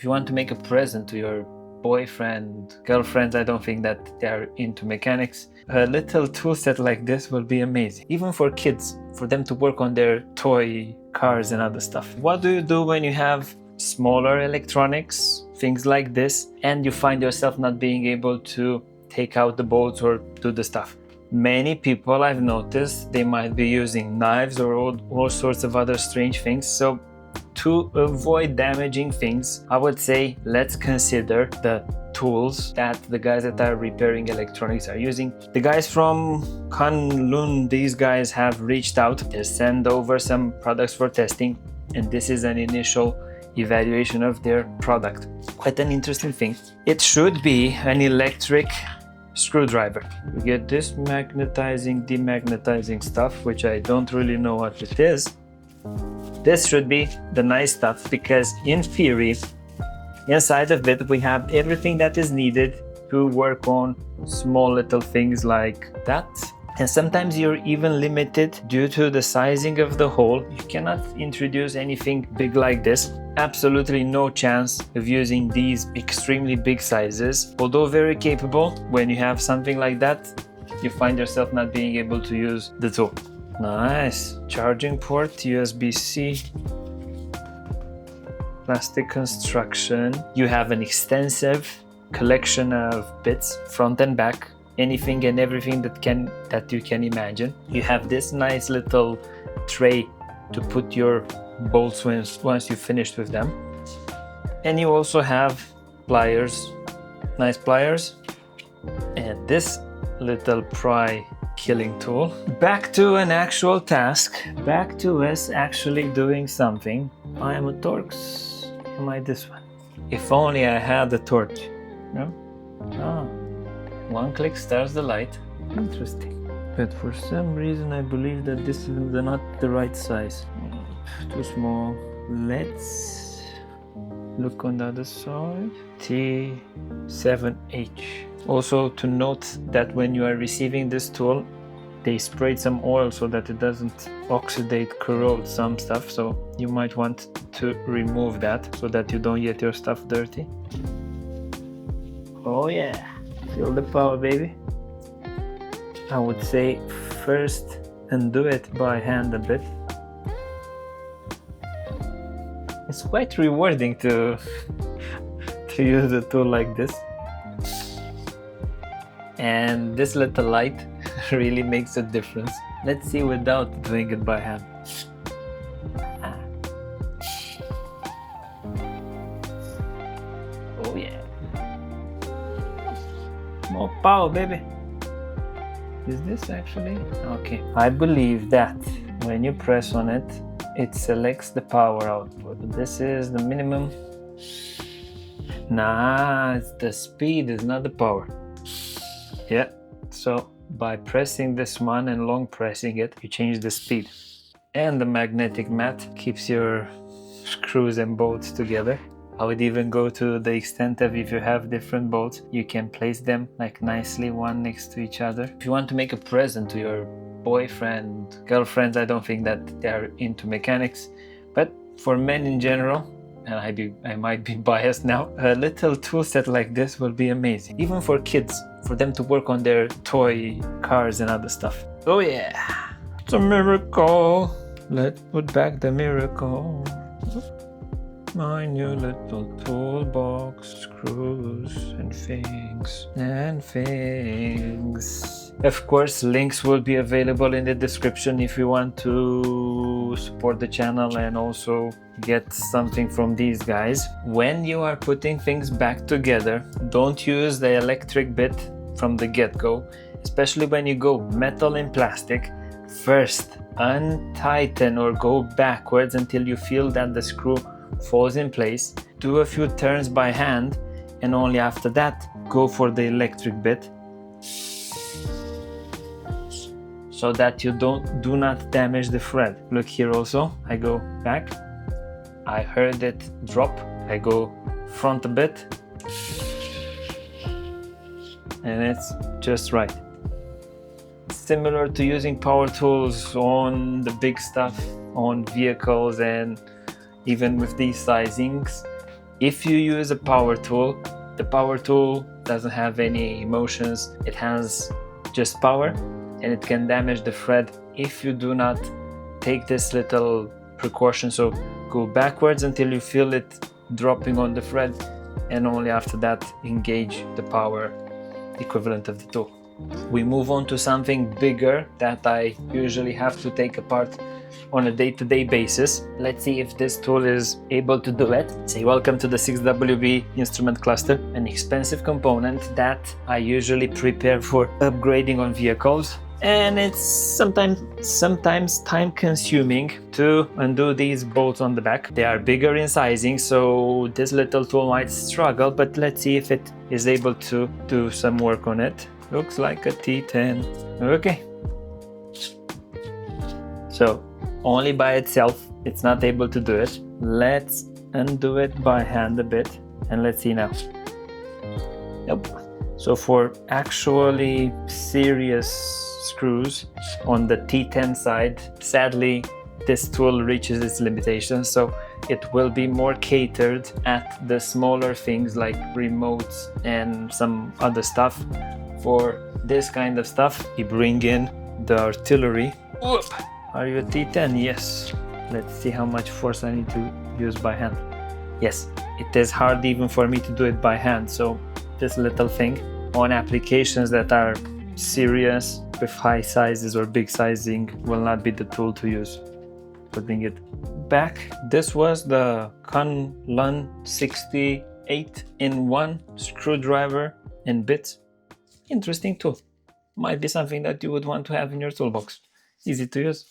If you want to make a present to your boyfriend, girlfriend, I don't think that they are into mechanics, a little tool set like this will be amazing. Even for kids, for them to work on their toy cars and other stuff. What do you do when you have smaller electronics, things like this, and you find yourself not being able to take out the bolts or do the stuff? Many people, I've noticed, they might be using knives or all sorts of other strange things. So to avoid damaging things, I would say let's consider the tools that the guys that are repairing electronics are using. The guys from KUNLUN, these guys have reached out. They send over some products for testing, and this is an initial evaluation of their product. Quite an interesting thing. It should be an electric screwdriver. We get this magnetizing, demagnetizing stuff, which I don't really know what it is. This should be the nice stuff, because in theory, inside of it, we have everything that is needed to work on small little things like that. And sometimes you're even limited due to the sizing of the hole. You cannot introduce anything big like this. Absolutely no chance of using these extremely big sizes. Although very capable, when you have something like that, you find yourself not being able to use the tool. Nice. Charging port, USB-C. Plastic construction. You have an extensive collection of bits, front and back. Anything and everything that you can imagine. You have this nice little tray to put your bolts once you've finished with them. And you also have pliers, nice pliers. And this little pry killing tool. Back to an actual task. Back to us actually doing something. I am a Torx. Am I this one? If only I had the torch. No? Ah. One click starts the light. Interesting. But for some reason I believe that this is not the right size. Too small. Let's look on the other side. T7H. Also to note that when you are receiving this tool, they sprayed some oil so that it doesn't oxidate, corrode some stuff. So you might want to remove that so that you don't get your stuff dirty. Oh yeah. Feel the power, baby. I would say first undo it by hand a bit. It's quite rewarding to use a tool like this. And this little light really makes a difference. Let's see without doing it by hand. Oh yeah. More power, baby. Is this actually? Okay. I believe that when you press on it, it selects the power output. This is the minimum. Nah, it's the speed, is not the power. Yeah. So by pressing this one and long pressing it, you change the speed. And the magnetic mat keeps your screws and bolts together. I would even go to the extent of, if you have different bolts, you can place them like nicely one next to each other. If you want to make a present to your boyfriend, girlfriend, I don't think that they are into mechanics, but for men in general, and I might be biased now, a little tool set like this will be amazing. Even for kids, for them to work on their toy cars and other stuff. Oh yeah, it's a miracle. Let's put back the miracle. My new little toolbox, screws and things. Of course, links will be available in the description if you want to support the channel and also get something from these guys. When you are putting things back together, don't use the electric bit from the get-go, especially when you go metal and plastic. First, untighten or go backwards until you feel that the screw falls in place. Do a few turns by hand, and only after that go for the electric bit, so that you do not damage the thread. Look here also, I go back, I heard it drop, I go front a bit, and it's just right. Similar to using power tools on the big stuff, on vehicles, and even with these sizings, If you use a power tool, the power tool doesn't have any emotions. It has just power, and it can damage the thread if you do not take this little precaution. So go backwards until you feel it dropping on the thread, and only after that engage the power equivalent of the tool. We move on to something bigger that I usually have to take apart on a day-to-day basis. Let's see if this tool is able to do it. Say welcome to the 6WB instrument cluster, an expensive component that I usually prepare for upgrading on vehicles, and it's sometimes time consuming to undo these bolts on the back. They are bigger in sizing, so this little tool might struggle, but let's see if it is able to do some work on it. Looks like a T10. Okay. So only by itself it's not able to do it. Let's undo it by hand a bit, and let's see now. Nope. So for actually serious screws on the T10 side, sadly this tool reaches its limitations, so it will be more catered at the smaller things like remotes and some other stuff. For this kind of stuff, we bring in the artillery. Whoop. Are you a T10? Yes. Let's see how much force I need to use by hand. Yes, it is hard even for me to do it by hand, so this little thing on applications that are serious with high sizes or big sizing will not be the tool to use. Putting it back. This was the KUNLUN 68-in-1 screwdriver and bits. Interesting tool. Might be something that you would want to have in your toolbox. Easy to use.